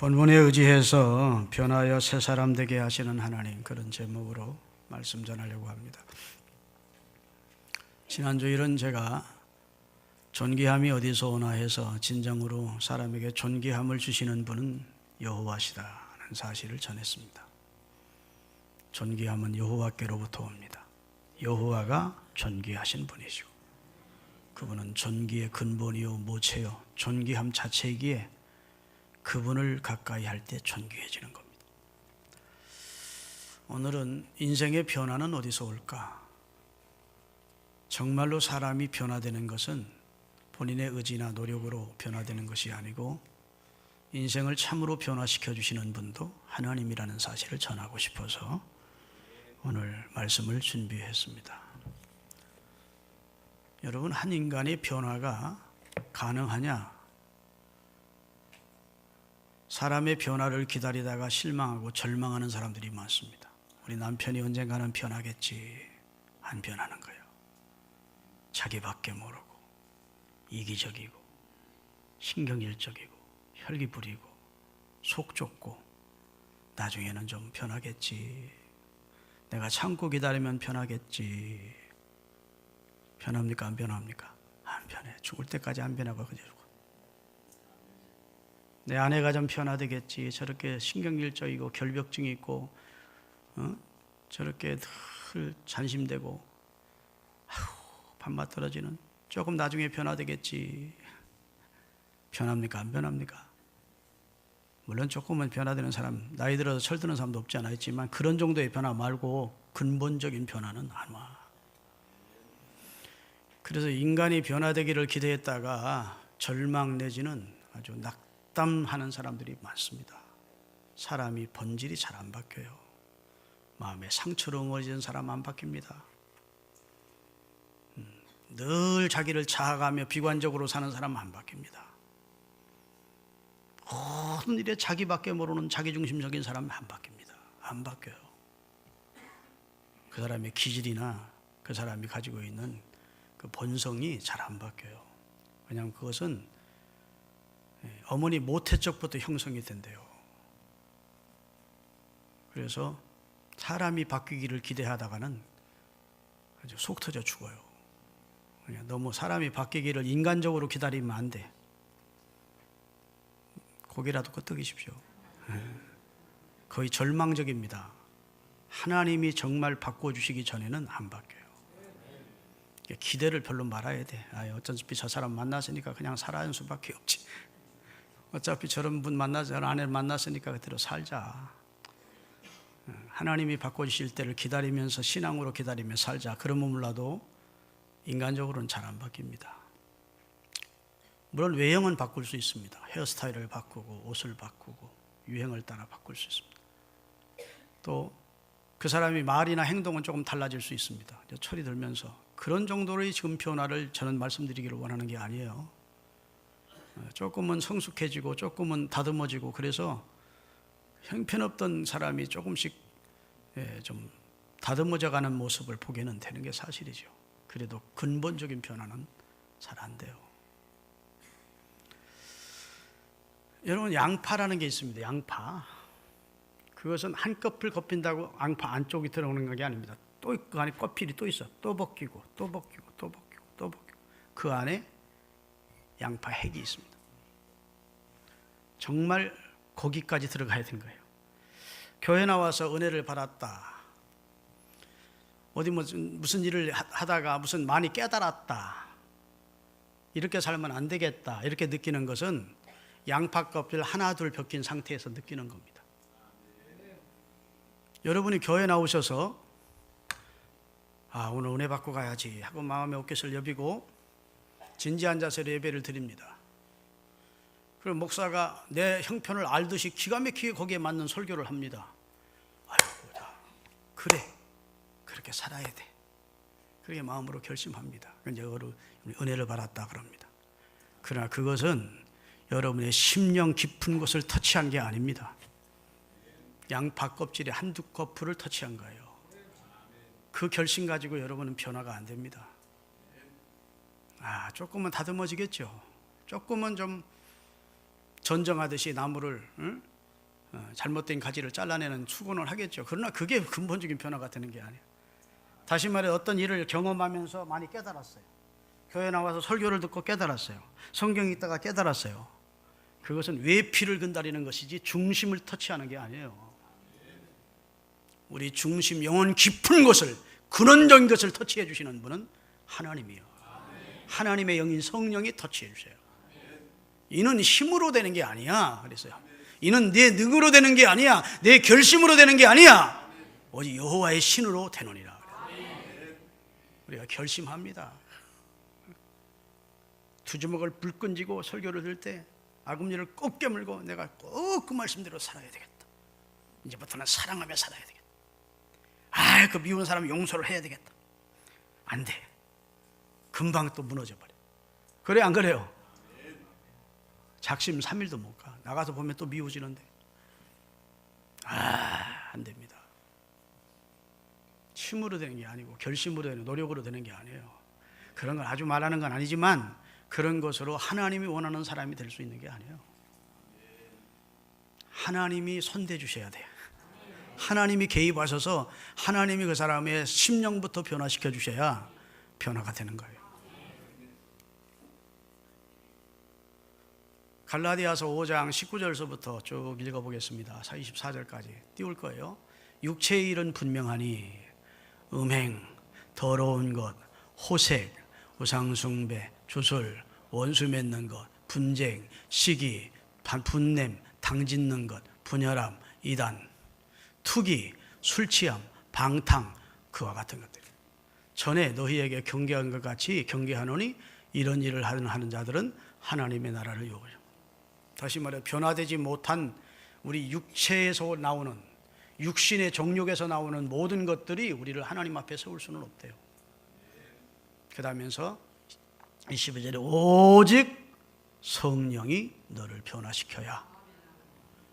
본문에 의지해서 변하여 새 사람 되게 하시는 하나님, 그런 제목으로 말씀 전하려고 합니다. 지난주일은 제가 존귀함이 어디서 오나 해서 진정으로 사람에게 존귀함을 주시는 분은 여호와시다는 사실을 전했습니다. 존귀함은 여호와께로부터 옵니다. 여호와가 존귀하신 분이시고 그분은 존귀의 근본이요 모체요 존귀함 자체이기에 그분을 가까이 할 때 존귀해지는 겁니다. 오늘은 인생의 변화는 어디서 올까? 정말로 사람이 변화되는 것은 본인의 의지나 노력으로 변화되는 것이 아니고 인생을 참으로 변화시켜 주시는 분도 하나님이라는 사실을 전하고 싶어서 오늘 말씀을 준비했습니다. 여러분, 한 인간의 변화가 가능하냐? 사람의 변화를 기다리다가 실망하고 절망하는 사람들이 많습니다. 우리 남편이 언젠가는 변하겠지. 안 변하는 거예요. 자기밖에 모르고 이기적이고 신경질적이고 혈기 부리고 속 좁고 나중에는 좀 변하겠지. 내가 참고 기다리면 변하겠지. 변합니까? 안 변합니까? 안 변해. 죽을 때까지 안 변하고 그대로. 내 아내가 좀 변화되겠지. 저렇게 신경질적이고 결벽증이 있고 저렇게 늘 잔심되고 밥맛 떨어지는, 조금 나중에 변화되겠지. 변합니까? 안 변합니까? 물론 조금은 변화되는 사람, 나이 들어서 철드는 사람도 없지 않아 있지만 그런 정도의 변화 말고 근본적인 변화는 안 와. 그래서 인간이 변화되기를 기대했다가 절망 내지는 아주 낙담하는 사람들이 많습니다. 사람이 본질이 잘 안 바뀌어요. 마음에 상처로 엉어진 사람 안 바뀝니다. 늘 자기를 자학하며 비관적으로 사는 사람 안 바뀝니다. 모든 일에 자기밖에 모르는 자기중심적인 사람 안 바뀝니다. 안 바뀌어요. 그 사람의 기질이나 그 사람이 가지고 있는 그 본성이 잘 안 바뀌어요. 왜냐하면 그것은 어머니 모태 적부터 형성이 된대요. 그래서 사람이 바뀌기를 기대하다가는 아주 속 터져 죽어요. 너무 사람이 바뀌기를 인간적으로 기다리면 안 돼. 고개라도 끄덕이십시오. 거의 절망적입니다. 하나님이 정말 바꿔주시기 전에는 안 바뀌어요. 기대를 별로 말아야 돼. 어차피 저 사람 만났으니까 그냥 살아야 수밖에 없지. 어차피 저런 분 만나서 아내를 만났으니까 그대로 살자. 하나님이 바꿔주실 때를 기다리면서 신앙으로 기다리며 살자. 그러면 몰라도 인간적으로는 잘 안 바뀝니다. 물론 외형은 바꿀 수 있습니다. 헤어스타일을 바꾸고 옷을 바꾸고 유행을 따라 바꿀 수 있습니다. 또 그 사람이 말이나 행동은 조금 달라질 수 있습니다. 철이 들면서 그런 정도의 지금 변화를 저는 말씀드리기를 원하는 게 아니에요. 조금은 성숙해지고 조금은 다듬어지고 그래서 형편없던 사람이 조금씩 좀 다듬어져가는 모습을 보게는 되는 게 사실이죠. 그래도 근본적인 변화는 잘 안 돼요. 여러분, 양파라는 게 있습니다. 양파. 그것은 한꺼풀 겉핀다고 양파 안쪽이 들어오는 게 아닙니다. 또 그 안에 껍질이 또 있어. 또 벗기고 또 벗기고 또 벗기고 또 벗기고 그 안에 양파 핵이 있습니다. 정말 거기까지 들어가야 되는 거예요. 교회 나와서 은혜를 받았다. 어디 무슨 일을 하다가 무슨 많이 깨달았다. 이렇게 살면 안 되겠다. 이렇게 느끼는 것은 양파 껍질 하나 둘 벗긴 상태에서 느끼는 겁니다. 여러분이 교회 나오셔서 오늘 은혜 받고 가야지 하고 마음의 옷깃을 여비고 진지한 자세로 예배를 드립니다. 그럼 목사가 내 형편을 알듯이 기가 막히게 거기에 맞는 설교를 합니다. 아이고야, 그래, 그렇게 살아야 돼. 그렇게 마음으로 결심합니다. 이제 은혜를 받았다 그럽니다. 그러나 그것은 여러분의 심령 깊은 곳을 터치한 게 아닙니다. 양파 껍질의 한두 커플을 터치한 거예요. 그 결심 가지고 여러분은 변화가 안 됩니다. 조금은 다듬어지겠죠. 조금은 좀 전정하듯이 나무를 잘못된 가지를 잘라내는 수고는 하겠죠. 그러나 그게 근본적인 변화가 되는 게 아니에요. 다시 말해 어떤 일을 경험하면서 많이 깨달았어요. 교회 나와서 설교를 듣고 깨달았어요. 성경 읽다가 깨달았어요. 그것은 외피를 근다리는 것이지 중심을 터치하는 게 아니에요. 우리 중심 영혼 깊은 곳을, 근원적인 것을 터치해 주시는 분은 하나님이요. 하나님의 영인 성령이 터치해 주세요. 이는 힘으로 되는 게 아니야. 그랬어요. 이는 내 능으로 되는 게 아니야. 내 결심으로 되는 게 아니야. 오직 여호와의 신으로 되느니라. 우리가 결심합니다. 두 주먹을 불끈 쥐고 설교를 들 때 아금니를 꼭 깨물고 내가 꼭 그 말씀대로 살아야 되겠다. 이제부터는 사랑하며 살아야 되겠다. 그 미운 사람 용서를 해야 되겠다. 안 돼. 금방 또 무너져 버려. 그래 안 그래요? 작심 3일도 못 가. 나가서 보면 또 미워지는데. 안 됩니다. 힘으로 되는 게 아니고 결심으로 되는, 노력으로 되는 게 아니에요. 그런 걸 아주 말하는 건 아니지만 그런 것으로 하나님이 원하는 사람이 될 수 있는 게 아니에요. 하나님이 손대 주셔야 돼요. 하나님이 개입하셔서 하나님이 그 사람의 심령부터 변화시켜 주셔야 변화가 되는 거예요. 갈라디아서 5장 19절서부터 쭉 읽어보겠습니다. 24절까지 띄울 거예요. 육체의 일은 분명하니 음행, 더러운 것, 호색, 우상숭배, 주술, 원수 맺는 것, 분쟁, 시기, 분냄, 당짓는 것, 분열함, 이단, 투기, 술취함, 방탕, 그와 같은 것들. 전에 너희에게 경계한 것 같이 경계하노니 이런 일을 하는 자들은 하나님의 나라를 요구해요. 다시 말해 변화되지 못한 우리 육체에서 나오는, 육신의 정욕에서 나오는 모든 것들이 우리를 하나님 앞에 세울 수는 없대요. 그 다음에서 22절에 오직 성령이 너를 변화시켜야,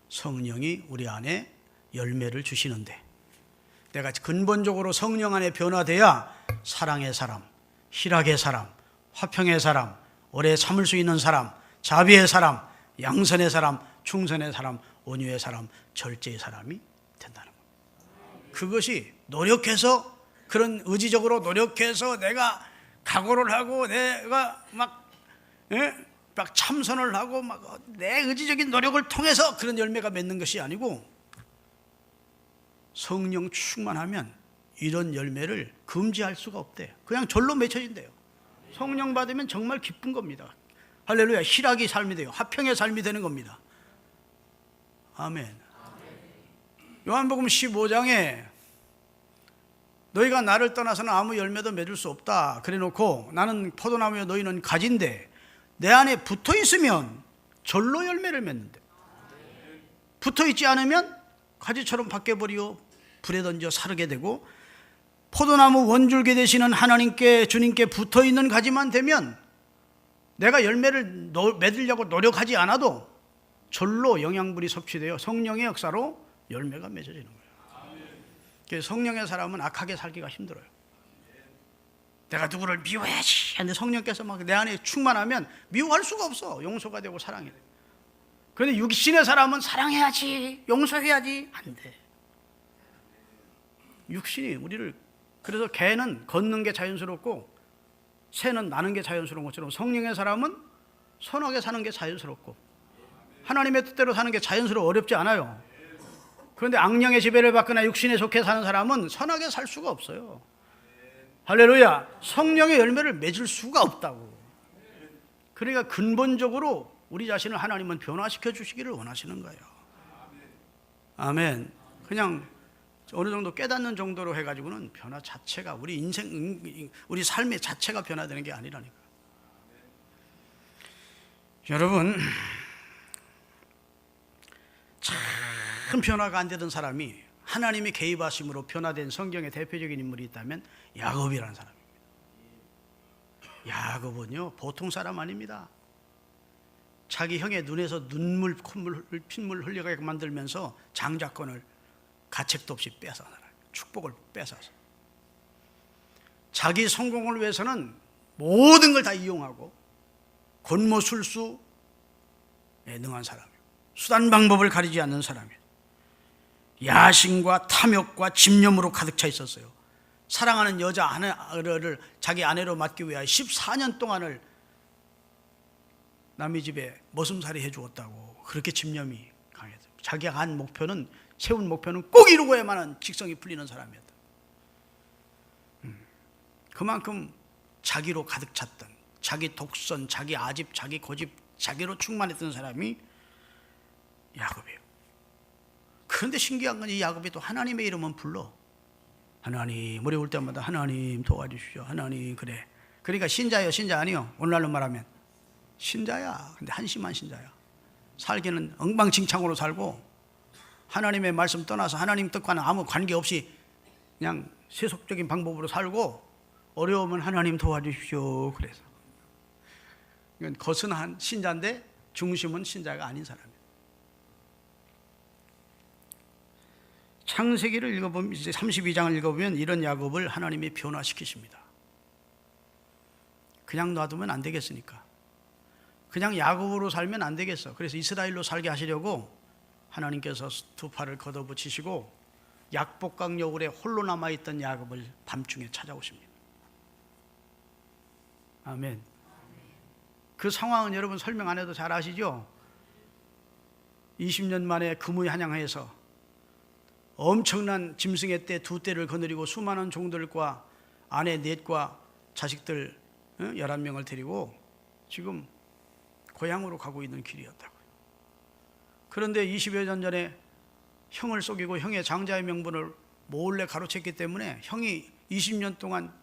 성령이 우리 안에 열매를 주시는데, 내가 근본적으로 성령 안에 변화돼야 사랑의 사람, 희락의 사람, 화평의 사람, 오래 참을 수 있는 사람, 자비의 사람, 양선의 사람, 충선의 사람, 온유의 사람, 절제의 사람이 된다는 겁니다. 그것이 노력해서, 그런 의지적으로 노력해서 내가 각오를 하고 내가 막 참선을 하고 막 내 의지적인 노력을 통해서 그런 열매가 맺는 것이 아니고, 성령 충만하면 이런 열매를 금지할 수가 없대요. 그냥 절로 맺혀진대요. 성령 받으면 정말 기쁜 겁니다. 할렐루야. 희락의 삶이 돼요. 화평의 삶이 되는 겁니다. 아멘. 요한복음 15장에 너희가 나를 떠나서는 아무 열매도 맺을 수 없다 그래 놓고, 나는 포도나무여 너희는 가지인데 내 안에 붙어 있으면 절로 열매를 맺는데, 붙어 있지 않으면 가지처럼 바뀌어버리고 불에 던져 사르게 되고, 포도나무 원줄기 되시는 하나님께, 주님께 붙어 있는 가지만 되면 내가 열매를 맺으려고 노력하지 않아도 절로 영양분이 섭취되어 성령의 역사로 열매가 맺어지는 거예요. 성령의 사람은 악하게 살기가 힘들어요. 내가 누구를 미워해야지 하는데 성령께서 막 내 안에 충만하면 미워할 수가 없어. 용서가 되고 사랑이 돼. 그런데 육신의 사람은 사랑해야지, 용서해야지, 안 돼. 육신이 우리를, 그래서 개는 걷는 게 자연스럽고 새는 나는 게 자연스러운 것처럼 성령의 사람은 선하게 사는 게 자연스럽고 하나님의 뜻대로 사는 게 자연스러워 어렵지 않아요. 그런데 악령의 지배를 받거나 육신에 속해 사는 사람은 선하게 살 수가 없어요. 할렐루야. 성령의 열매를 맺을 수가 없다고. 그러니까 근본적으로 우리 자신을 하나님은 변화시켜 주시기를 원하시는 거예요. 아멘. 그냥 어느 정도 깨닫는 정도로 해가지고는 변화 자체가, 우리 인생, 우리 삶의 자체가 변화되는 게 아니라니까. 여러분, 참 변화가 안 되던 사람이 하나님의 개입하심으로 변화된 성경의 대표적인 인물이 있다면 야곱이라는 사람입니다. 야곱은요 보통 사람 아닙니다. 자기 형의 눈에서 눈물, 콧물, 핏물 흘려가게 만들면서 장자권을 가책도 없이 뺏어서, 축복을 뺏어서 자기 성공을 위해서는 모든 걸 다 이용하고 권모술수에 능한 사람이에요. 수단 방법을 가리지 않는 사람이에요. 야심과 탐욕과 집념으로 가득 차 있었어요. 사랑하는 여자 아내를 자기 아내로 맡기 위하여 14년 동안을 남의 집에 머슴살이 해주었다고. 그렇게 집념이 강했어요. 자기가 세운 목표는 꼭 이루고야만 하는 직성이 풀리는 사람이었다. 그만큼 자기로 가득 찼던, 자기 독선, 자기 아집, 자기 고집, 자기로 충만했던 사람이 야곱이에요. 그런데 신기한 건 이 야곱이 또 하나님의 이름은 불러. 하나님, 물이 올 때마다 하나님 도와주시오. 하나님, 그래. 그러니까 신자예요, 신자 아니요? 오늘날로 말하면 신자야. 근데 한심한 신자야. 살기는 엉망진창으로 살고 하나님의 말씀 떠나서 하나님 뜻과는 아무 관계없이 그냥 세속적인 방법으로 살고, 어려우면 하나님 도와주십시오. 그래서 이건 거스한 신자인데 중심은 신자가 아닌 사람이에요. 창세기를 읽어보면, 이제 32장을 읽어보면 이런 야곱을 하나님이 변화시키십니다. 그냥 놔두면 안 되겠으니까. 그냥 야곱으로 살면 안 되겠어. 그래서 이스라엘로 살게 하시려고 하나님께서 두 팔을 걷어붙이시고 약복강 여울에 홀로 남아있던 야곱을 밤중에 찾아오십니다. 아멘. 그 상황은 여러분 설명 안 해도 잘 아시죠? 20년 만에 금우한양해서 엄청난 짐승의 떼 2떼를 거느리고 수많은 종들과 아내 넷과 자식들 11명을 데리고 지금 고향으로 가고 있는 길이었다고요. 그런데 20여 년 전에 형을 속이고 형의 장자의 명분을 몰래 가로챘기 때문에 형이 20년 동안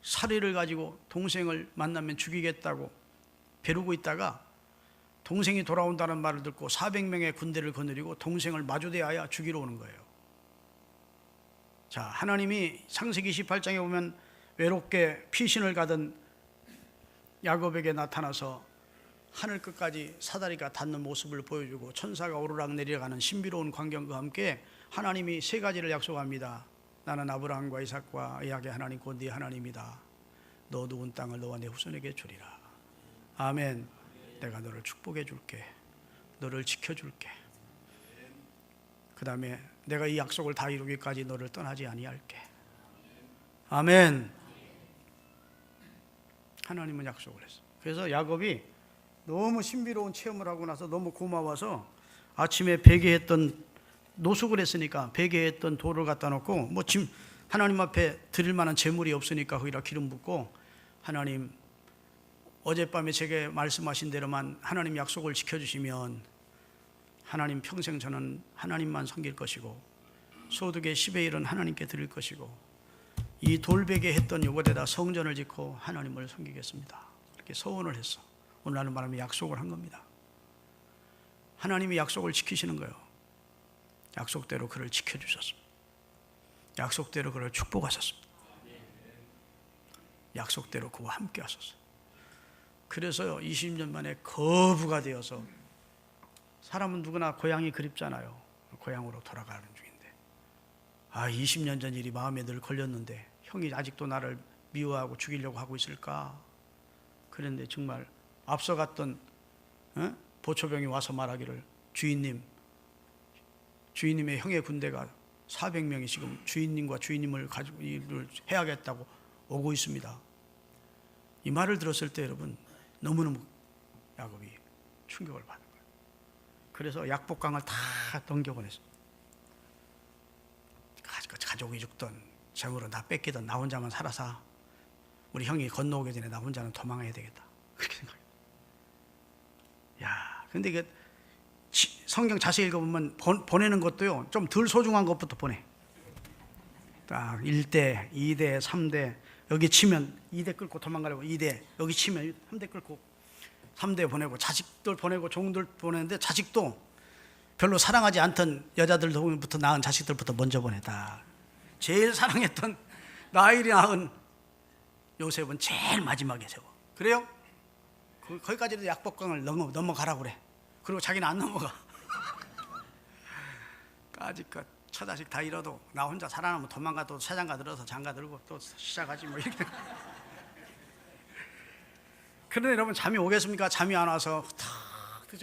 살해를 가지고 동생을 만나면 죽이겠다고 벼르고 있다가 동생이 돌아온다는 말을 듣고 400명의 군대를 거느리고 동생을 마주대하여 죽이러 오는 거예요. 자, 하나님이 창세기 28장에 보면 외롭게 피신을 가던 야곱에게 나타나서 하늘 끝까지 사다리가 닿는 모습을 보여주고 천사가 오르락 내려가는 신비로운 광경과 함께 하나님이 3가지를 약속합니다. 나는 아브라함과 이삭과 이삭의 하나님 곧 네 하나님이다. 너 누운 땅을 너와 내 후손에게 주리라. 아멘. 내가 너를 축복해 줄게. 너를 지켜줄게. 그 다음에 내가 이 약속을 다 이루기까지 너를 떠나지 아니할게. 아멘. 하나님은 약속을 했어. 그래서 야곱이 너무 신비로운 체험을 하고 나서 너무 고마워서 아침에 베개했던, 노숙을 했으니까 베개했던 돌을 갖다 놓고 하나님 앞에 드릴 만한 재물이 없으니까 거기다 기름 붓고, 하나님 어젯밤에 제게 말씀하신 대로만 하나님 약속을 지켜주시면 하나님 평생 저는 하나님만 섬길 것이고 소득의 10의 1은 하나님께 드릴 것이고 이 돌베개 했던 요것에다 성전을 짓고 하나님을 섬기겠습니다. 이렇게 서원을 했어. 오늘날은 말하면 약속을 한 겁니다. 하나님이 약속을 지키시는 거예요. 약속대로 그를 지켜주셨습니다. 약속대로 그를 축복하셨습니다. 약속대로 그와 함께 하셨어요. 그래서 20년 만에 거부가 되어서, 사람은 누구나 고향이 그립잖아요. 고향으로 돌아가는 중인데 20년 전 일이 마음에 늘 걸렸는데 형이 아직도 나를 미워하고 죽이려고 하고 있을까? 그런데 정말 앞서갔던 보초병이 와서 말하기를 주인님의 형의 군대가 400명이 지금 주인님과 주인님을 가지고 일을 해야겠다고 오고 있습니다. 이 말을 들었을 때 여러분 너무너무 야곱이 충격을 받은 거예요. 그래서 약복강을 다 넘겨보냈어요. 가족이 죽던 재물은 다 뺏기던 나 혼자만 살아서 우리 형이 건너오기 전에 나 혼자는 도망해야 되겠다, 그렇게 생각해요. 근데 이게 성경 자세히 읽어보면 보내는 것도요 좀 덜 소중한 것부터 보내. 딱 1대, 2대, 3대, 여기 치면 2대 끌고 도망가려고 2대, 여기 치면 3대 끌고 3대 보내고, 자식들 보내고 종들 보내는데 자식도 별로 사랑하지 않던 여자들부터 낳은 자식들부터 먼저 보내다. 제일 사랑했던 라헬이 낳은 요셉은 제일 마지막에 세워. 그래요? 거기까지도 약복강을 넘어가라고 그래. 그리고 자기는 안 넘어가. 까짓것 처자식 다 잃어도 나 혼자 살아남으면 도망가, 또 사장가 들어서 장가 들고 또 시작하지 뭐 이렇게. 그런데 여러분 잠이 오겠습니까? 잠이 안 와서 탁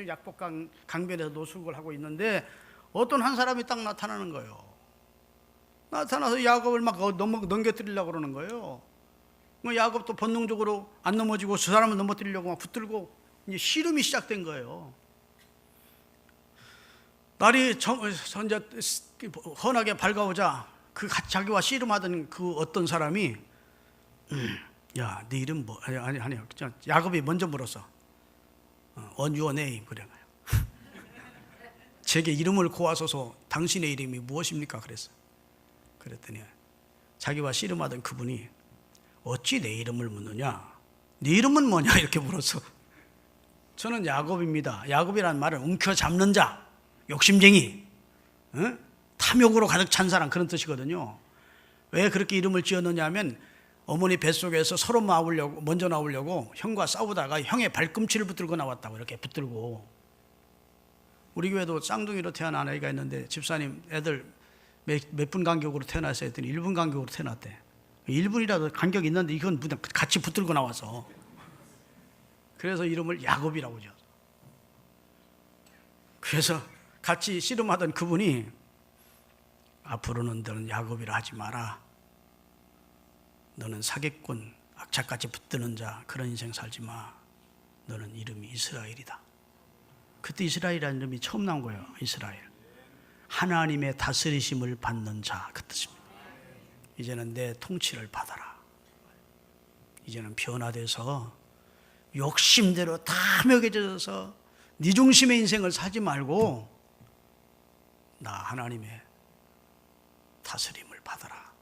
약복강 강변에서 노숙을 하고 있는데 어떤 한 사람이 딱 나타나는 거예요. 나타나서 야곱을 막 넘겨뜨리려고 그러는 거예요. 야곱도 본능적으로 안 넘어지고 저 사람을 넘어뜨리려고 막 붙들고 이제 씨름이 시작된 거예요. 날이 이제 헌하게 밝아오자 그 자기와 씨름하던 그 어떤 사람이 야, 네 이름 뭐? 아니요. 야곱이 먼저 물었어. On your name 그래. 제게 이름을 고하소서. 당신의 이름이 무엇입니까? 그랬어. 그랬더니 자기와 씨름하던 그분이 어찌 내 이름을 묻느냐? 네 이름은 뭐냐? 이렇게 물었어. 저는 야곱입니다. 야곱이란 말은 움켜잡는 자, 욕심쟁이, 탐욕으로 가득 찬 사람 그런 뜻이거든요. 왜 그렇게 이름을 지었느냐 하면 어머니 뱃속에서 서로 먼저 나오려고 형과 싸우다가 형의 발꿈치를 붙들고 나왔다고. 이렇게 붙들고. 우리 교회도 쌍둥이로 태어난 아이가 있는데 집사님 애들 몇 분 간격으로 태어났어요 했더니 1분 간격으로 태어났대. 1분이라도 간격이 있는데 이건 같이 붙들고 나와서. 그래서 이름을 야곱이라고 지었어. 그래서 같이 씨름하던 그분이 앞으로는 너는 야곱이라 하지 마라. 너는 사기꾼, 악착같이 붙드는 자 그런 인생 살지 마. 너는 이름이 이스라엘이다. 그때 이스라엘이라는 이름이 처음 나온 거예요. 이스라엘. 하나님의 다스리심을 받는 자 그 뜻입니다. 이제는 내 통치를 받아라. 이제는 변화돼서 욕심대로 탐욕에 젖어서 네 중심의 인생을 살지 말고 나 하나님의 다스림을 받아라.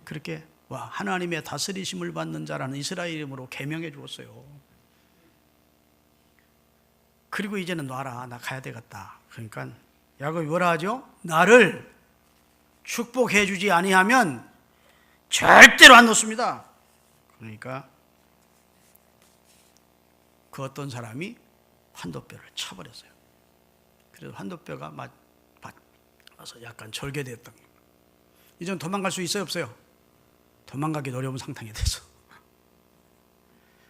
그렇게 하나님의 다스리심을 받는 자라는 이스라엘 이름으로 계명해 주었어요. 그리고 이제는 놔라. 나 가야 되겠다. 그러니까 야곱이 뭐라 하죠? 나를 축복해 주지 아니하면 절대로 안 놓습니다. 그러니까 그 어떤 사람이 환도뼈를 쳐버렸어요. 그래서 환도뼈가 맞아서 약간 절개됐던 거예요. 이제는 도망갈 수 있어요, 없어요? 도망가기 어려운 상황이 돼서.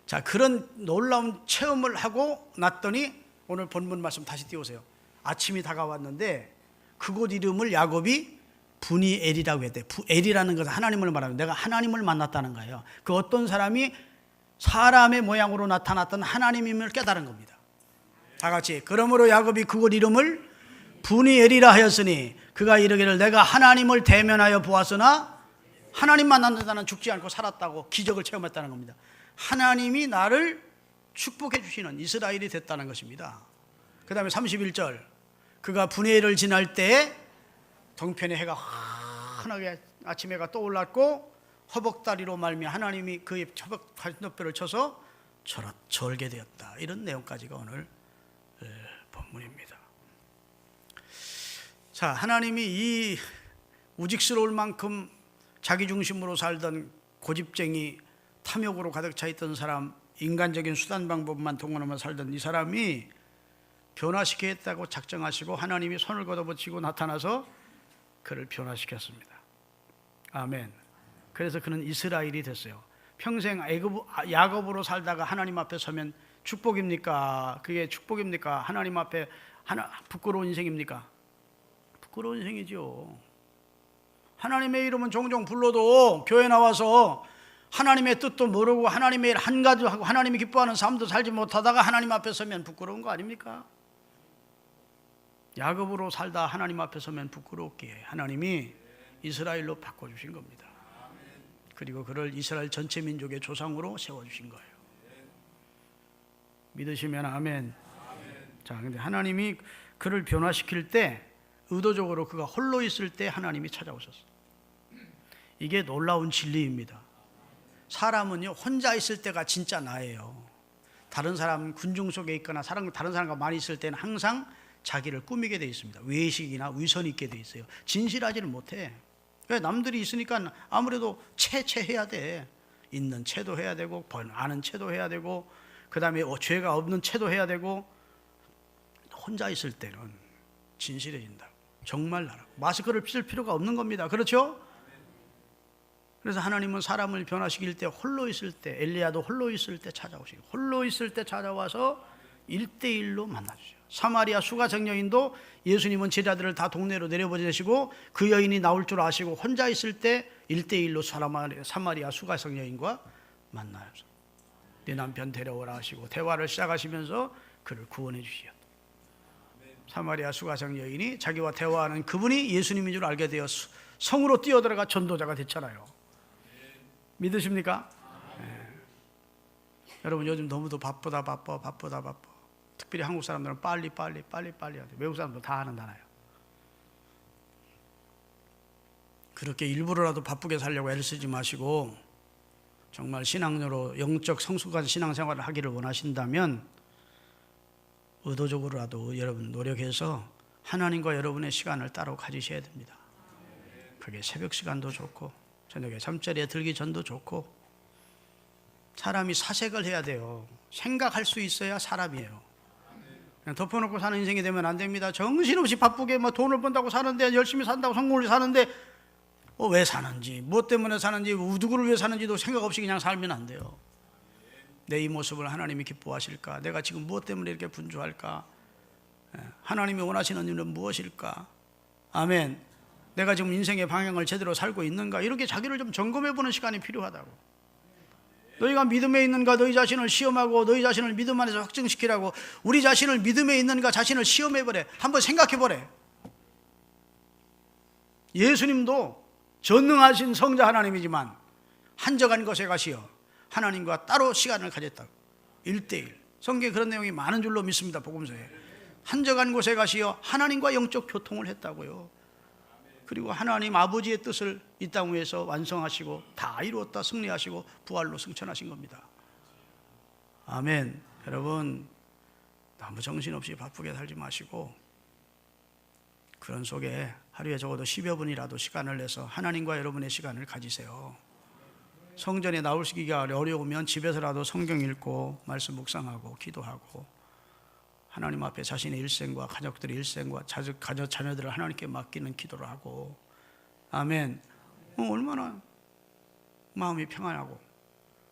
자, 그런 놀라운 체험을 하고 났더니 오늘 본문 말씀 다시 띄우세요. 아침이 다가왔는데 그곳 이름을 야곱이 브니엘이라고 했대. 엘이라는 것은 하나님을 말합니다. 내가 하나님을 만났다는 거예요. 그 어떤 사람이 사람의 모양으로 나타났던 하나님임을 깨달은 겁니다. 다 같이 그러므로 야곱이 그곳 이름을 브니엘이라 하였으니 그가 이르기를 내가 하나님을 대면하여 보았으나 하나님 만났는 자는 죽지 않고 살았다고 기적을 체험했다는 겁니다. 하나님이 나를 축복해 주시는 이스라엘이 됐다는 것입니다. 그 다음에 31절 그가 브니엘을 지날 때에 동편의 해가 환하게 아침 해가 떠올랐고 허벅다리로 말미암아 하나님이 그의 허벅다리뼈를 쳐서 절게 되었다. 이런 내용까지가 오늘 본문입니다. 자, 하나님이 이 우직스러울 만큼 자기 중심으로 살던 고집쟁이 탐욕으로 가득 차 있던 사람, 인간적인 수단 방법만 동원하며 살던 이 사람이 변화시키겠다고 작정하시고 하나님이 손을 걷어붙이고 나타나서 그를 변화시켰습니다. 아멘. 그래서 그는 이스라엘이 됐어요. 평생 야곱으로 살다가 하나님 앞에 서면 축복입니까? 그게 축복입니까? 하나님 앞에 부끄러운 인생입니까? 부끄러운 인생이죠. 하나님의 이름은 종종 불러도 교회 나와서 하나님의 뜻도 모르고 하나님의 일 한 가지 하고 하나님이 기뻐하는 삶도 살지 못하다가 하나님 앞에 서면 부끄러운 거 아닙니까? 야곱으로 살다 하나님 앞에 서면 부끄럽기에 하나님이 이스라엘로 바꿔주신 겁니다. 그리고 그를 이스라엘 전체 민족의 조상으로 세워주신 거예요. 믿으시면 아멘. 자, 근데 하나님이 그를 변화시킬 때 의도적으로 그가 홀로 있을 때 하나님이 찾아오셨어요. 이게 놀라운 진리입니다. 사람은요 혼자 있을 때가 진짜 나예요. 다른 사람 군중 속에 있거나 다른 사람과 많이 있을 때는 항상 자기를 꾸미게 돼 있습니다. 외식이나 위선이 있게 돼 있어요. 진실하지를 못해. 왜? 남들이 있으니까 아무래도 해야 돼. 있는 채도 해야 되고 아는 채도 해야 되고 그 다음에 죄가 없는 채도 해야 되고. 혼자 있을 때는 진실해진다고. 정말 나라고. 마스크를 쓸 필요가 없는 겁니다. 그렇죠? 그래서 하나님은 사람을 변화시킬 때 홀로 있을 때, 엘리야도 홀로 있을 때 찾아오시고 홀로 있을 때 찾아와서 1대1로 만나주세요. 사마리아 수가성 여인도 예수님은 제자들을 다 동네로 내려보내시고 그 여인이 나올 줄 아시고 혼자 있을 때 1대1로 사마리아 수가성 여인과 만나요. 네 남편 데려오라 하시고 대화를 시작하시면서 그를 구원해 주시었다. 사마리아 수가성 여인이 자기와 대화하는 그분이 예수님인 줄 알게 되어 성으로 뛰어들어가 전도자가 됐잖아요. 믿으십니까? 네. 여러분 요즘 너무도 바쁘다. 특별히 한국 사람들은 빨리 해야 돼. 외국 사람도 다 하는 단어예요. 그렇게 일부러라도 바쁘게 살려고 애를 쓰지 마시고 정말 신앙으로 영적 성숙한 신앙생활을 하기를 원하신다면 의도적으로라도 여러분 노력해서 하나님과 여러분의 시간을 따로 가지셔야 됩니다. 그게 새벽 시간도 좋고 저녁에 잠자리에 들기 전도 좋고 사람이 사색을 해야 돼요. 생각할 수 있어야 사람이에요. 그냥 덮어놓고 사는 인생이 되면 안 됩니다. 정신없이 바쁘게 돈을 번다고 사는데 열심히 산다고 성공을 사는데 왜 사는지 무엇 때문에 사는지 누구를 위해 사는지도 생각 없이 그냥 살면 안 돼요. 내 이 모습을 하나님이 기뻐하실까? 내가 지금 무엇 때문에 이렇게 분주할까? 하나님이 원하시는 일은 무엇일까? 아멘. 내가 지금 인생의 방향을 제대로 살고 있는가? 이렇게 자기를 좀 점검해보는 시간이 필요하다고. 너희가 믿음에 있는가? 너희 자신을 시험하고 너희 자신을 믿음 안에서 확증시키라고. 우리 자신을 믿음에 있는가 자신을 시험해보래. 한번 생각해보래. 예수님도 전능하신 성자 하나님이지만 한적한 것에 가시어 하나님과 따로 시간을 가졌다고. 1대1. 성경에 그런 내용이 많은 줄로 믿습니다. 복음서에. 한적한 곳에 가시어 하나님과 영적 교통을 했다고요. 그리고 하나님 아버지의 뜻을 이 땅 위에서 완성하시고 다 이루었다 승리하시고 부활로 승천하신 겁니다. 아멘. 여러분 너무 정신없이 바쁘게 살지 마시고 그런 속에 하루에 적어도 10여 분이라도 시간을 내서 하나님과 여러분의 시간을 가지세요. 성전에 나오시기가 어려우면 집에서라도 성경 읽고 말씀 묵상하고 기도하고 하나님 앞에 자신의 일생과 가족들의 일생과 자녀들을 하나님께 맡기는 기도를 하고 아멘. 얼마나 마음이 평안하고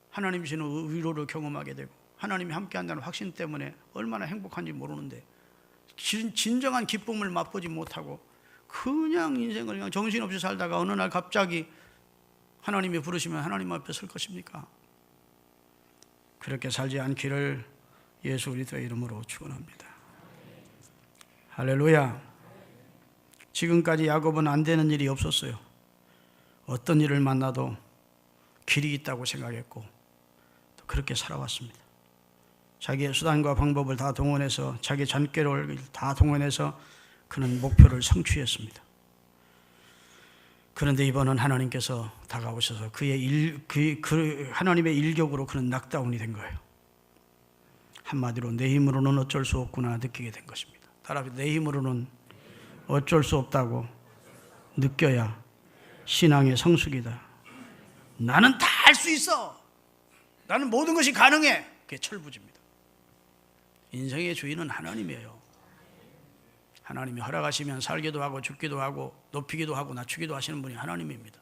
하나님 주시는 위로를 경험하게 되고 하나님이 함께한다는 확신 때문에 얼마나 행복한지 모르는데 진정한 기쁨을 맛보지 못하고 그냥 인생을 그냥 정신없이 살다가 어느 날 갑자기 하나님이 부르시면 하나님 앞에 설 것입니까? 그렇게 살지 않기를 예수 그리스도의 이름으로 축원합니다. 할렐루야. 지금까지 야곱은 안 되는 일이 없었어요. 어떤 일을 만나도 길이 있다고 생각했고 또 그렇게 살아왔습니다. 자기의 수단과 방법을 다 동원해서 자기 잔꾀를 다 동원해서 그는 목표를 성취했습니다. 그런데 이번은 하나님께서 다가오셔서 하나님의 일격으로 그는 낙다운이 된 거예요. 한마디로 내 힘으로는 어쩔 수 없구나 느끼게 된 것입니다. 따라서 내 힘으로는 어쩔 수 없다고 느껴야 신앙의 성숙이다. 나는 다 할 수 있어. 나는 모든 것이 가능해. 그게 철부지입니다. 인생의 주인은 하나님이에요. 하나님이 허락하시면 살기도 하고 죽기도 하고 높이기도 하고 낮추기도 하시는 분이 하나님입니다.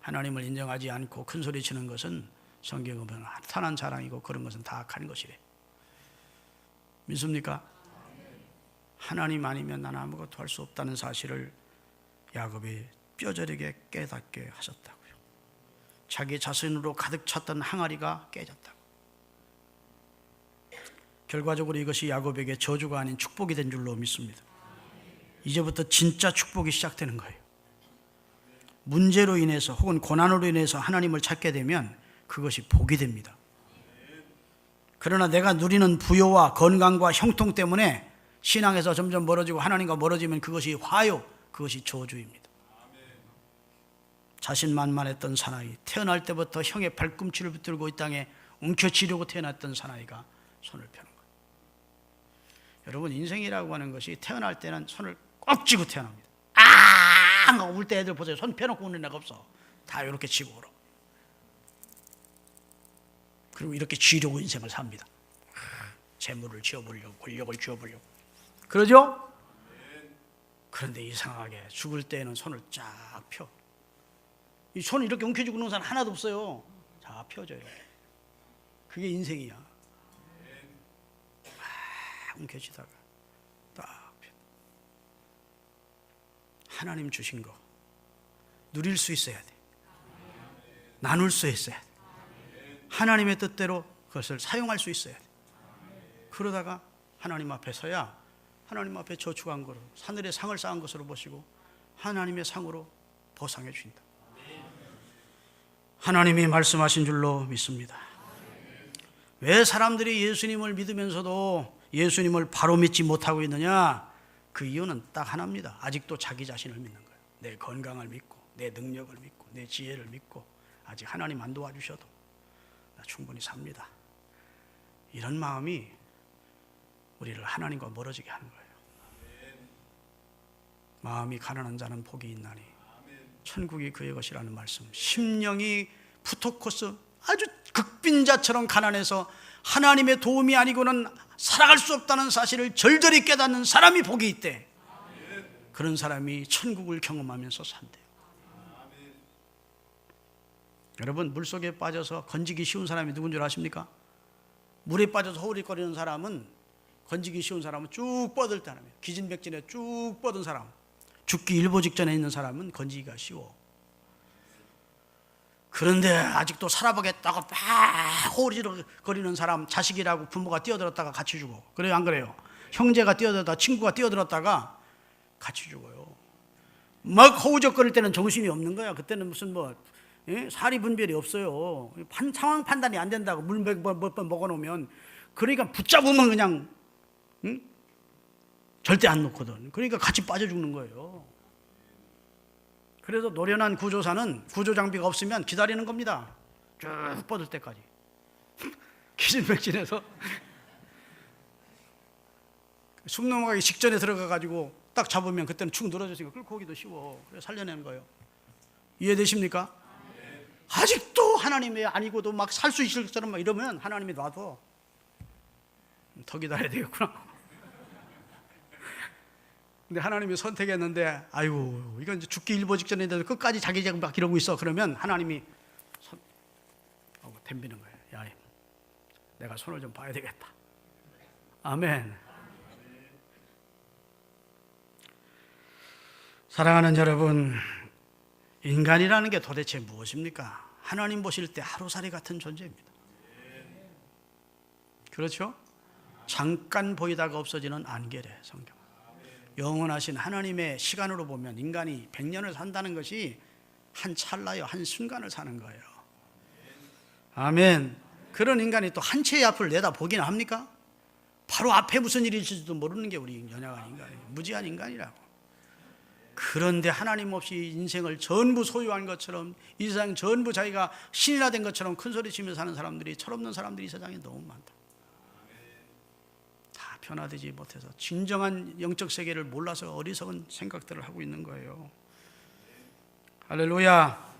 하나님을 인정하지 않고 큰 소리 치는 것은 성경은 탄한 자랑이고 그런 것은 다 악한 것이래. 믿습니까? 하나님 아니면 나는 아무것도 할 수 없다는 사실을 야곱이 뼈저리게 깨닫게 하셨다고요. 자기 자신으로 가득 찼던 항아리가 깨졌다고. 결과적으로 이것이 야곱에게 저주가 아닌 축복이 된 줄로 믿습니다. 이제부터 진짜 축복이 시작되는 거예요. 문제로 인해서 혹은 고난으로 인해서 하나님을 찾게 되면 그것이 복이 됩니다. 그러나 내가 누리는 부요와 건강과 형통 때문에 신앙에서 점점 멀어지고 하나님과 멀어지면 그것이 화요, 그것이 저주입니다. 자신만만했던 사나이, 태어날 때부터 형의 발꿈치를 붙들고 이 땅에 움켜쥐려고 태어났던 사나이가 손을 펴는 거예요. 여러분 인생이라고 하는 것이 태어날 때는 손을 꼭 쥐고 태어납니다. 하고 울 때 애들 보세요. 손 펴놓고 우는 애가 없어. 다 이렇게 쥐고 울어. 그리고 이렇게 쥐려고 인생을 삽니다. 재물을 쥐어보려고, 권력을 쥐어보려고. 그러죠? 그런데 이상하게 죽을 때에는 손을 쫙 펴. 이 손을 이렇게 움켜쥐고 있는 사람 하나도 없어요. 다 펴져요. 그게 인생이야. 움켜쥐다가 딱 하나님 주신 거 누릴 수 있어야 돼. 나눌 수 있어야 돼. 하나님의 뜻대로 그것을 사용할 수 있어야 돼. 그러다가 하나님 앞에 서야 하나님 앞에 저축한 거로 하늘의 상을 쌓은 것으로 보시고 하나님의 상으로 보상해 주신다. 하나님이 말씀하신 줄로 믿습니다. 왜 사람들이 예수님을 믿으면서도 예수님을 바로 믿지 못하고 있느냐? 그 이유는 딱 하나입니다. 아직도 자기 자신을 믿는 거예요. 내 건강을 믿고 내 능력을 믿고 내 지혜를 믿고 아직 하나님 안 도와주셔도 나 충분히 삽니다. 이런 마음이 우리를 하나님과 멀어지게 하는 거예요. 마음이 가난한 자는 복이 있나니 천국이 그의 것이라는 말씀. 심령이 푸토코스 아주 극빈자처럼 가난해서 하나님의 도움이 아니고는 살아갈 수 없다는 사실을 절절히 깨닫는 사람이 복이 있대. 그런 사람이 천국을 경험하면서 산대요. 여러분, 물속에 빠져서 건지기 쉬운 사람이 누군 줄 아십니까? 물에 빠져서 허우리거리는 사람은, 건지기 쉬운 사람은 쭉 뻗을 때 하나요. 기진맥진에 쭉 뻗은 사람, 죽기 일보 직전에 있는 사람은 건지기가 쉬워. 그런데 아직도 살아보겠다고 막 허우리거리는 사람, 자식이라고 부모가 뛰어들었다가 같이 죽어. 그래요, 안 그래요? 형제가 뛰어들었다가, 친구가 뛰어들었다가 같이 죽어요. 막 허우적거릴 때는 정신이 없는 거야. 그때는 무슨 사리 분별이 없어요. 상황 판단이 안 된다고. 물 몇 번 먹어놓으면. 그러니까 붙잡으면 그냥 절대 안 놓거든. 그러니까 같이 빠져 죽는 거예요. 그래서 노련한 구조사는 구조 장비가 없으면 기다리는 겁니다. 쭉 뻗을 때까지. 기진맥진해서 숨 넘어가기 직전에 들어가가지고 딱 잡으면 그때는 축 늘어졌으니까 끌고 오기도 쉬워. 그래서 살려내는 거예요. 이해되십니까? 아직도 하나님이 아니고도 막 살 수 있을 것처럼 막 이러면 하나님이 놔둬. 더 기다려야 되겠구나. 근데 하나님이 선택했는데, 아이고, 이건 이제 죽기 일보 직전인데도 끝까지 자기 막 이러고 있어. 그러면 하나님이 덤비는 거예요. 야, 내가 손을 좀 봐야 되겠다. 아멘. 사랑하는 여러분, 인간이라는 게 도대체 무엇입니까? 하나님 보실 때 하루살이 같은 존재입니다. 그렇죠? 잠깐 보이다가 없어지는 안개래, 성경. 영원하신 하나님의 시간으로 보면 인간이 100년을 산다는 것이 한 찰나요, 한 순간을 사는 거예요. 아멘. 그런 인간이 또 한 채의 앞을 내다보기나 합니까? 바로 앞에 무슨 일이 있을지도 모르는 게 우리 연약한 인간이에요. 무지한 인간이라고. 그런데 하나님 없이 인생을 전부 소유한 것처럼, 이 세상 전부 자기가 신이나 된 것처럼 큰소리치며 사는 사람들이, 철없는 사람들이 이 세상에 너무 많다. 다 변화되지 못해서 진정한 영적 세계를 몰라서 어리석은 생각들을 하고 있는 거예요. 할렐루야.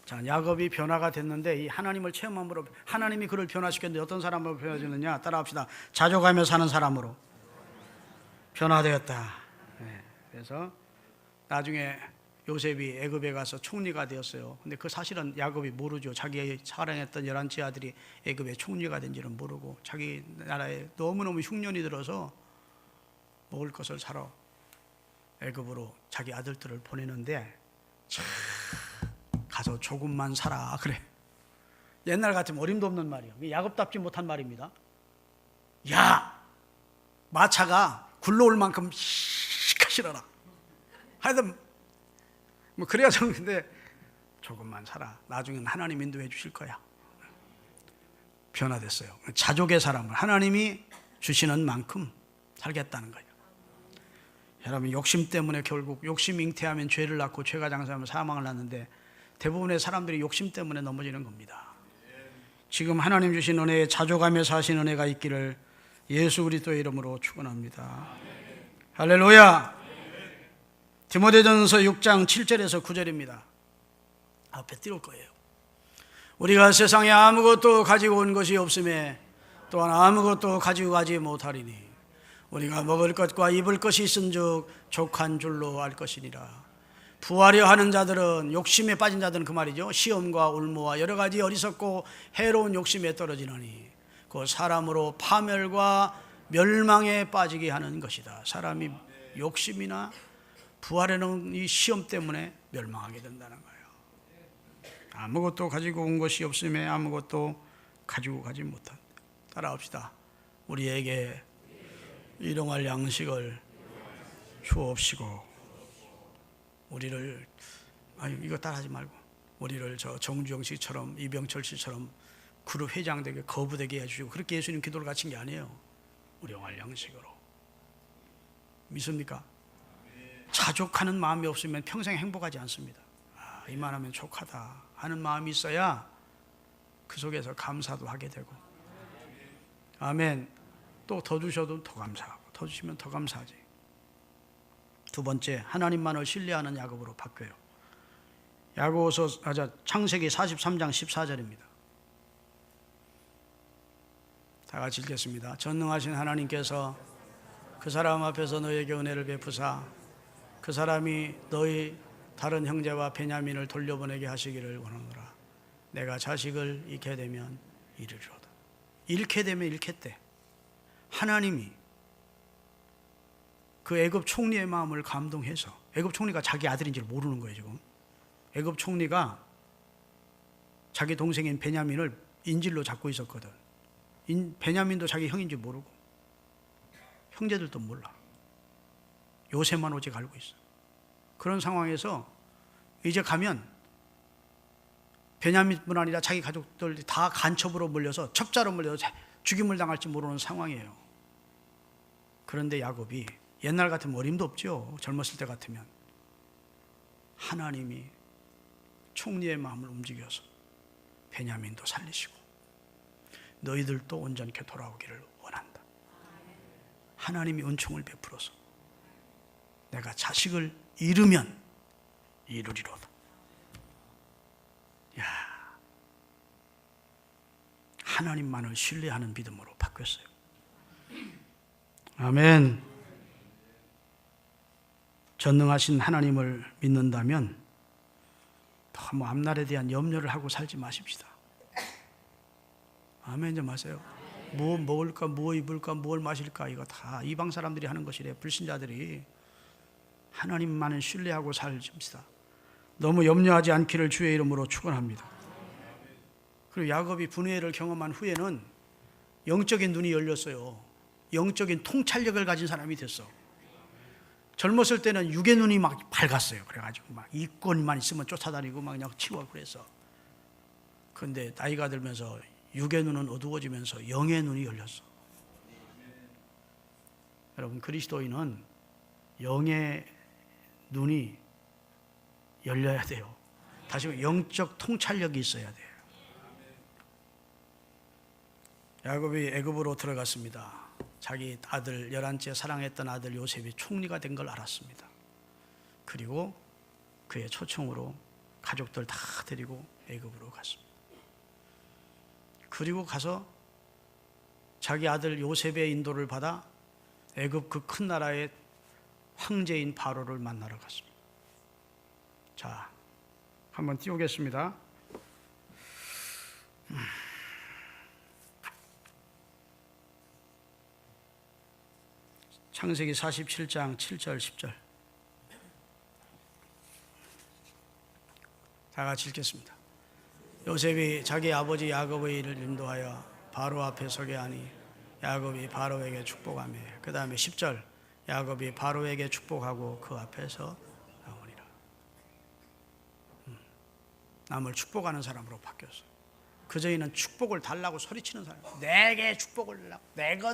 자, 야곱이 변화가 됐는데 이 하나님을 체험함으로 하나님이 그를 변화시켰는데 어떤 사람으로 변화되느냐? 따라합시다. 자족하며 사는 사람으로 변화되었다. 네. 그래서 나중에 요셉이 애굽에 가서 총리가 되었어요. 근데 그 사실은 야곱이 모르죠. 자기 사랑했던 11째 아들이 애굽의 총리가 된지는 모르고 자기 나라에 너무너무 흉년이 들어서 먹을 것을 사러 애굽으로 자기 아들들을 보내는데, 참 가서 조금만 살아 그래. 옛날 같으면 어림도 없는 말이에요. 야곱답지 못한 말입니다. 야, 마차가 굴러올 만큼 시카 실어라. 하여튼 그래야 좋은데 조금만 살아. 나중엔 하나님 인도해 주실 거야. 변화됐어요. 자족의 사람을 하나님이 주시는 만큼 살겠다는 거예요. 여러분, 욕심 때문에 결국 욕심 잉태하면 죄를 낳고 죄가 장사하면 사망을 낳는데 대부분의 사람들이 욕심 때문에 넘어지는 겁니다. 지금 하나님 주신 은혜에 자족하며 사신 은혜가 있기를 예수 그리스도의 이름으로 축원합니다. 할렐루야. 디모데전서 6장 7절에서 9절입니다. 앞에 띄울 거예요. 우리가 세상에 아무것도 가지고 온 것이 없음에 또한 아무것도 가지고 가지 못하리니 우리가 먹을 것과 입을 것이 있은즉 족한 줄로 알 것이니라. 부하려 하는 자들은, 욕심에 빠진 자들은 그 말이죠, 시험과 울무와 여러 가지 어리석고 해로운 욕심에 떨어지느니 그 사람으로 파멸과 멸망에 빠지게 하는 것이다. 사람이 욕심이나 부활하는 이 시험 때문에 멸망하게 된다는 거예요. 아무것도 가지고 온 것이 없음에 아무것도 가지고 가지 못한다. 따라합시다. 우리에게 일용할 양식을 주옵시고, 우리를, 이거 따라하지 말고, 우리를 저 정주영 씨처럼, 이병철 씨처럼 그룹 회장되게 거부되게 해주시고, 그렇게 예수님 기도를 갖춘 게 아니에요. 일용할 양식으로. 믿습니까? 자족하는 마음이 없으면 평생 행복하지 않습니다. 이만하면 족하다 하는 마음이 있어야 그 속에서 감사도 하게 되고, 아멘. 또 더 주셔도 더 감사하고, 더 주시면 더 감사하지. 두 번째, 하나님만을 신뢰하는 야곱으로 바뀌어요. 창세기 43장 14절입니다. 다 같이 읽겠습니다. 전능하신 하나님께서 그 사람 앞에서 너에게 은혜를 베푸사 그 사람이 너희 다른 형제와 베냐민을 돌려보내게 하시기를 원하노라. 내가 자식을 잃게 되면 이르리로다. 잃게 되면 잃겠대. 하나님이 그 애굽 총리의 마음을 감동해서, 애굽 총리가 자기 아들인 줄 모르는 거예요 지금. 애굽 총리가 자기 동생인 베냐민을 인질로 잡고 있었거든. 베냐민도 자기 형인 줄 모르고, 형제들도 몰라. 요셉만 오직 알고 있어. 그런 상황에서 이제 가면 베냐민뿐 아니라 자기 가족들 다 간첩으로 몰려서, 첩자로 몰려서 죽임을 당할지 모르는 상황이에요. 그런데 야곱이 옛날 같으면 어림도 없죠. 젊었을 때 같으면. 하나님이 총리의 마음을 움직여서 베냐민도 살리시고 너희들도 온전케 돌아오기를 원한다. 하나님이 은총을 베풀어서 내가 자식을 잃으면 이루리로다. 야, 하나님만을 신뢰하는 믿음으로 바뀌었어요. 아멘. 전능하신 하나님을 믿는다면 너무 앞날에 대한 염려를 하고 살지 마십시다. 아멘 좀 하세요. 뭐 먹을까, 뭐 입을까, 뭘 마실까, 이거 다 이방 사람들이 하는 것이래. 불신자들이. 하나님만을 신뢰하고 살십시다. 너무 염려하지 않기를 주의 이름으로 축원합니다. 그리고 야곱이 분회를 경험한 후에는 영적인 눈이 열렸어요. 영적인 통찰력을 가진 사람이 됐어. 젊었을 때는 육의 눈이 막 밝았어요. 그래가지고 막 이권만 있으면 쫓아다니고 막 그냥 치고 그랬어. 그런데 나이가 들면서 육의 눈은 어두워지면서 영의 눈이 열렸어. 여러분, 그리스도인은 영의 눈이 열려야 돼요. 다시 말해 영적 통찰력이 있어야 돼요. 야곱이 애굽으로 들어갔습니다. 자기 아들, 11째 사랑했던 아들 요셉이 총리가 된 걸 알았습니다. 그리고 그의 초청으로 가족들 다 데리고 애굽으로 갔습니다. 그리고 가서 자기 아들 요셉의 인도를 받아 애굽 그 큰 나라의 황제인 바로를 만나러 갔습니다. 자, 한번 띄우겠습니다. 창세기 47장 7절 10절 다 같이 읽겠습니다. 요셉이 자기 아버지 야곱의 일을 인도하여 바로 앞에 서게 하니 야곱이 바로에게 축복하며, 그 다음에 10절 야곱이 바로에게 축복하고 그 앞에서 나오니라. 남을 축복하는 사람으로 바뀌었어. 그전에는 축복을 달라고 소리치는 사람, 내게 축복을 달라고,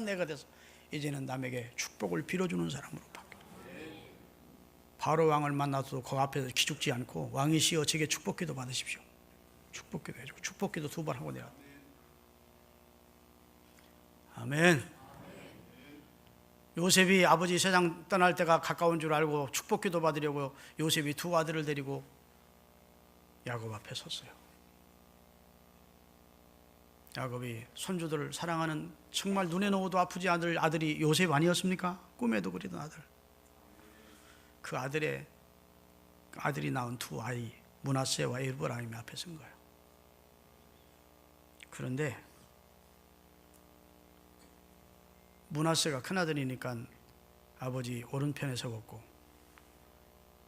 내가 돼서 이제는 남에게 축복을 빌어주는 사람으로 바뀌었어. 바로 왕을 만나도 그 앞에서 기죽지 않고, 왕이시여 제게 축복기도 받으십시오. 축복기도 해주고, 축복기도 2번 하고 내가. 아멘. 요셉이 아버지 세상 떠날 때가 가까운 줄 알고 축복기도 받으려고 요셉이 2 아들을 데리고 야곱 앞에 섰어요. 야곱이 손주들을 사랑하는, 정말 눈에 넣어도 아프지 않을 아들이 요셉 아니었습니까? 꿈에도 그리던 아들. 그 아들이 낳은 2 아이 므낫세와 에브라임 앞에 선 거예요. 그런데 므낫세가 큰아들이니까 아버지 오른편에 세웠고,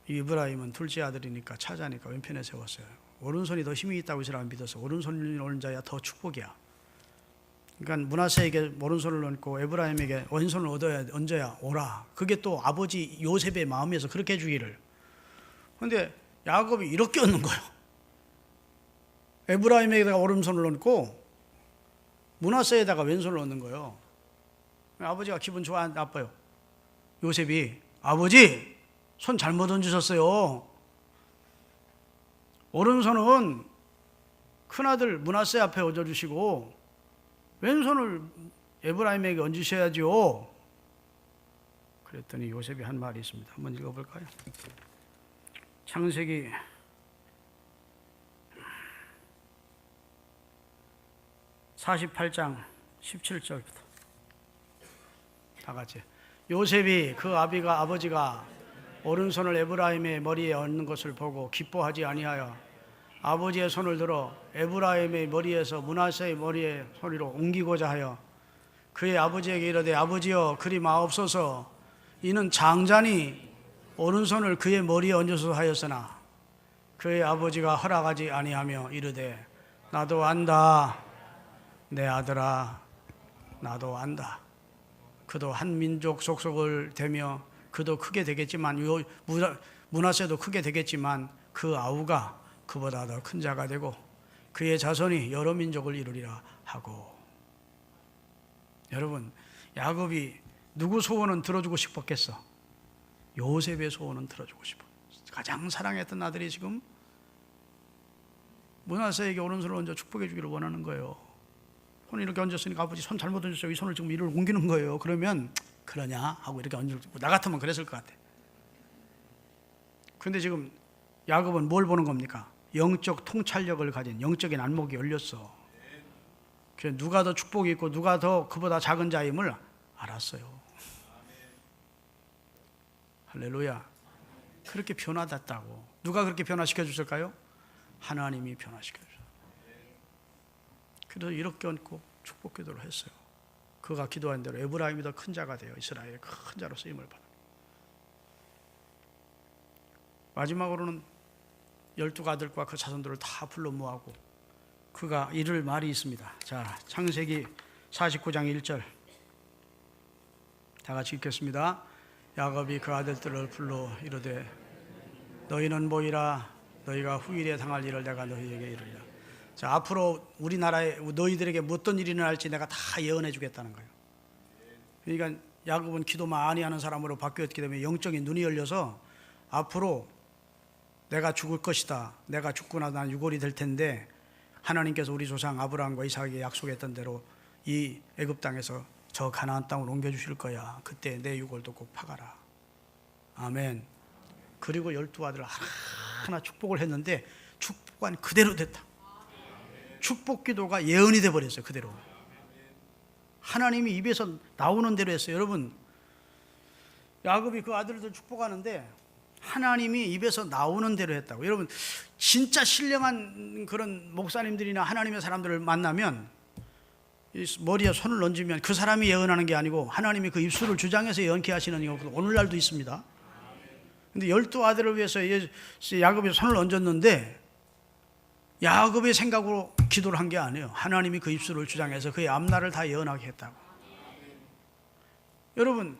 이브라임은 둘째 아들이니까 차자니까 왼편에 세웠어요. 오른손이 더 힘이 있다고 이 사람은 믿어서 오른손을 얹은 자야 더 축복이야. 그러니까 므낫세에게 오른손을 얹고 에브라임에게 왼손을 얹어야 오라. 그게 또 아버지 요셉의 마음에서 그렇게 해주기를. 그런데 야곱이 이렇게 얹는 거예요. 에브라임에다가 오른손을 얹고 므낫세에다가 왼손을 얹는 거예요. 아버지가 기분 좋아 나빠요? 요셉이 아버지 손 잘못 얹으셨어요. 오른손은 큰아들 므낫세 앞에 얹어주시고 왼손을 에브라임에게 얹으셔야죠. 그랬더니 요셉이 한 말이 있습니다. 한번 읽어볼까요? 창세기 48장 17절부터 다 같이. 요셉이 그 아버지가 오른손을 에브라임의 머리에 얹는 것을 보고 기뻐하지 아니하여 아버지의 손을 들어 에브라임의 머리에서 므낫세의 머리에 소리로 옮기고자 하여 그의 아버지에게 이르되 아버지여 그리 마옵소서. 이는 장자니 오른손을 그의 머리에 얹어서 하였으나 그의 아버지가 허락하지 아니하며 이르되 나도 안다 내 아들아 나도 안다. 그도 한 민족 속속을 대며 그도 크게 되겠지만 므낫세도 크게 되겠지만 그 아우가 그보다 더 큰 자가 되고 그의 자손이 여러 민족을 이루리라 하고. 여러분, 야곱이 누구 소원은 들어주고 싶었겠어? 요셉의 소원은 들어주고 싶어. 가장 사랑했던 아들이 지금 므낫세에게 오른손을 얹어 축복해 주기를 원하는 거예요. 손을 이렇게 얹었으니까 아버지 손 잘못 얹었어요. 이 손을 지금 이리로 옮기는 거예요. 그러면 그러냐 하고 이렇게 얹을, 나 같으면 그랬을 것 같아. 그런데 지금 야곱은 뭘 보는 겁니까? 영적 통찰력을 가진 영적인 안목이 열렸어. 그래서 누가 더 축복이 있고 누가 더 그보다 작은 자임을 알았어요. 할렐루야. 그렇게 변화됐다고. 누가 그렇게 변화시켜 주실까요? 하나님이 변화시켜 주셨어요. 그래서 이렇게 얹고 축복 기도를 했어요. 그가 기도한 대로 에브라임이 더 큰 자가 되어 이스라엘의 큰 자로 쓰임을 받는. 마지막으로는 12아들과 그 자손들을 다 불러 모으고 그가 이를 말이 있습니다. 자, 창세기 49장 1절 다 같이 읽겠습니다. 야곱이 그 아들들을 불러 이르되 너희는 모이라. 너희가 후일에 당할 일을 내가 너희에게 이르리라. 자, 앞으로 우리나라에 너희들에게 어떤 일이 일어날지 내가 다 예언해 주겠다는 거예요. 그러니까 야곱은 기도 많이 하는 사람으로 바뀌었기 때문에 영적인 눈이 열려서 앞으로 내가 죽을 것이다. 내가 죽고 나서 난 유골이 될 텐데 하나님께서 우리 조상 아브라함과 이삭에게 약속했던 대로 이 애굽 땅에서 저 가나안 땅으로 옮겨주실 거야. 그때 내 유골도 꼭 파가라. 아멘. 그리고 12아들을 하나 축복을 했는데 축복한 그대로 됐다. 축복 기도가 예언이 돼버렸어요. 그대로. 하나님이 입에서 나오는 대로 했어요. 여러분, 야곱이 그 아들들 축복하는데 하나님이 입에서 나오는 대로 했다고. 여러분, 진짜 신령한 그런 목사님들이나 하나님의 사람들을 만나면 머리에 손을 얹으면 그 사람이 예언하는 게 아니고 하나님이 그 입술을 주장해서 예언케 하시는 경우가 오늘날도 있습니다. 근데 12아들을 위해서 야곱이 손을 얹었는데 야곱의 생각으로 기도를 한 게 아니에요. 하나님이 그 입술을 주장해서 그의 앞날을 다 예언하게 했다고. 여러분,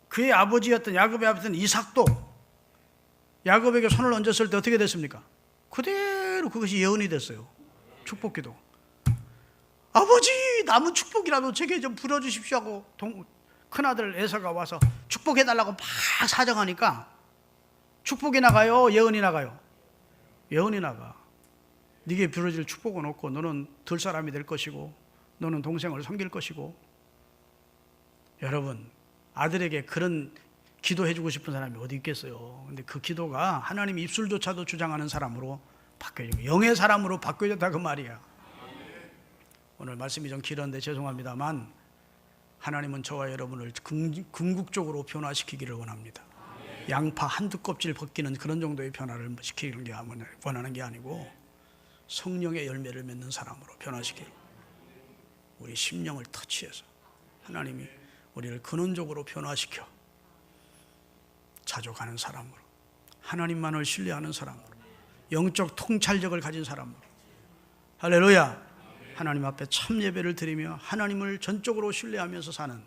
그의 아버지였던 야곱의 아버지였던 이삭도 야곱에게 손을 얹었을 때 어떻게 됐습니까? 그대로 그것이 예언이 됐어요. 축복기도. 아버지, 남은 축복이라도 제게 좀 불어주십시오 하고 큰아들 에서가 와서 축복해달라고 막 사정하니까 축복이 나가요? 예언이 나가요? 예언이 나가. 네게 부러질 축복은 없고 너는 들 사람이 될 것이고 너는 동생을 섬길 것이고. 여러분, 아들에게 그런 기도해주고 싶은 사람이 어디 있겠어요. 근데 그 기도가 하나님 입술조차도 주장하는 사람으로 바뀌어지고 영의 사람으로 바뀌어졌다 그 말이야. 오늘 말씀이 좀 길었는데 죄송합니다만 하나님은 저와 여러분을 궁극적으로 변화시키기를 원합니다. 양파 한두 껍질 벗기는 그런 정도의 변화를 시키는 게 원하는 게 아니고 성령의 열매를 맺는 사람으로 변화시키고 우리 심령을 터치해서 하나님이 우리를 근원적으로 변화시켜 자족하는 사람으로, 하나님만을 신뢰하는 사람으로, 영적 통찰력을 가진 사람으로, 할렐루야, 하나님 앞에 참 예배를 드리며 하나님을 전적으로 신뢰하면서 사는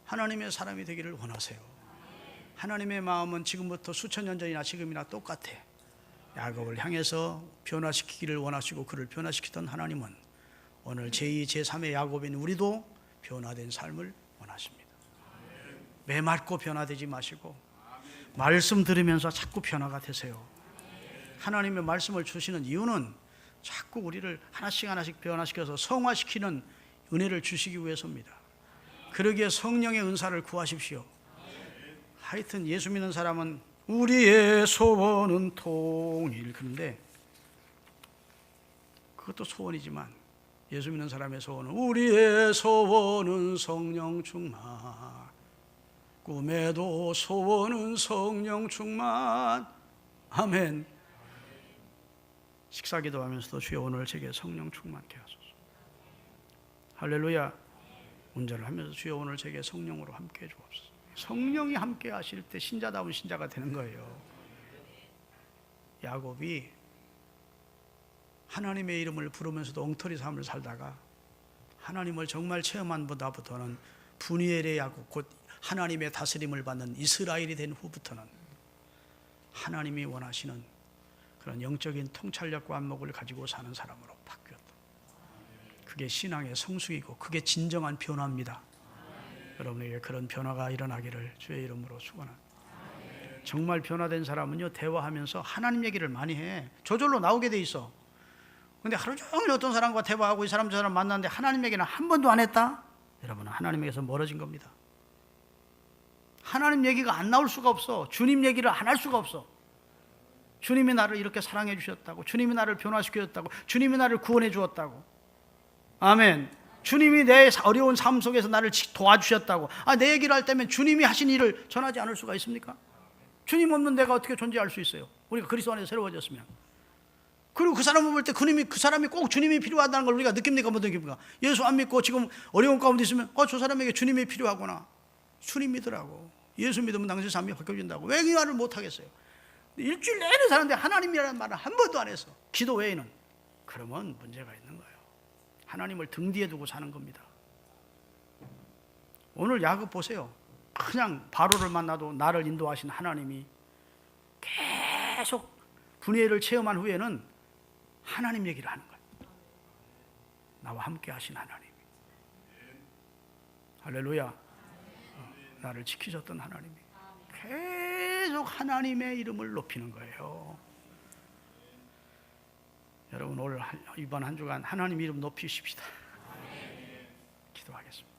하나님의 사람이 되기를 원하세요. 하나님의 마음은 지금부터 수천 년 전이나 지금이나 똑같아. 야곱을 향해서 변화시키기를 원하시고 그를 변화시키던 하나님은 오늘 제2, 제3의 야곱인 우리도 변화된 삶을 원하십니다. 메마르고 변화되지 마시고 말씀 들으면서 자꾸 변화가 되세요. 하나님의 말씀을 주시는 이유는 자꾸 우리를 하나씩 하나씩 변화시켜서 성화시키는 은혜를 주시기 위해서입니다. 그러기에 성령의 은사를 구하십시오. 하여튼 예수 믿는 사람은 우리의 소원은 통일, 그런데 그것도 소원이지만 예수 믿는 사람의 소원은 우리의 소원은 성령 충만, 꿈에도 소원은 성령 충만. 아멘. 식사기도 하면서도 주여 오늘 제게 성령 충만케 하소서. 할렐루야. 운전을 하면서 주여 오늘 제게 성령으로 함께 해 주옵소서. 성령이 함께 하실 때 신자다운 신자가 되는 거예요. 야곱이 하나님의 이름을 부르면서도 엉터리 삶을 살다가 하나님을 정말 체험한 보다부터는 분이엘의 야곱, 곧 하나님의 다스림을 받는 이스라엘이 된 후부터는 하나님이 원하시는 그런 영적인 통찰력과 안목을 가지고 사는 사람으로 바뀌었다. 그게 신앙의 성숙이고 그게 진정한 변화입니다. 여러분에게 그런 변화가 일어나기를 주의 이름으로 축원합니다. 정말 변화된 사람은요, 대화하면서 하나님 얘기를 많이 해. 저절로 나오게 돼 있어. 근데 하루 종일 어떤 사람과 대화하고 이 사람 저 사람 만났는데 하나님 얘기는 한 번도 안 했다? 여러분은 하나님에게서 멀어진 겁니다. 하나님 얘기가 안 나올 수가 없어. 주님 얘기를 안 할 수가 없어. 주님이 나를 이렇게 사랑해 주셨다고, 주님이 나를 변화시켜 줬다고, 주님이 나를 구원해 주었다고. 아멘. 주님이 내 어려운 삶 속에서 나를 도와주셨다고. 내 얘기를 할 때면 주님이 하신 일을 전하지 않을 수가 있습니까? 주님 없는 내가 어떻게 존재할 수 있어요? 우리가 그리스도 안에서 새로워졌으면. 그리고 그 사람을 볼 때 그 사람이 꼭 주님이 필요하다는 걸 우리가 느낍니까? 못 느낍니까? 예수 안 믿고 지금 어려운 가운데 있으면 저 사람에게 주님이 필요하구나. 주님 믿으라고. 예수 믿으면 당신 삶이 바뀌어진다고. 왜 이 말을 못 하겠어요? 일주일 내내 사는데 하나님이라는 말을 한 번도 안 했어. 기도 외에는. 그러면 문제가 있는 거예요. 하나님을 등 뒤에 두고 사는 겁니다. 오늘 야곱 보세요. 그냥 바로를 만나도 나를 인도하신 하나님이 계속 분해를 체험한 후에는 하나님 얘기를 하는 거예요. 나와 함께 하신 하나님. 할렐루야. 나를 지키셨던 하나님이 계속 하나님의 이름을 높이는 거예요. 여러분 오늘 이번 한 주간 하나님 이름 높이십시다. 기도하겠습니다.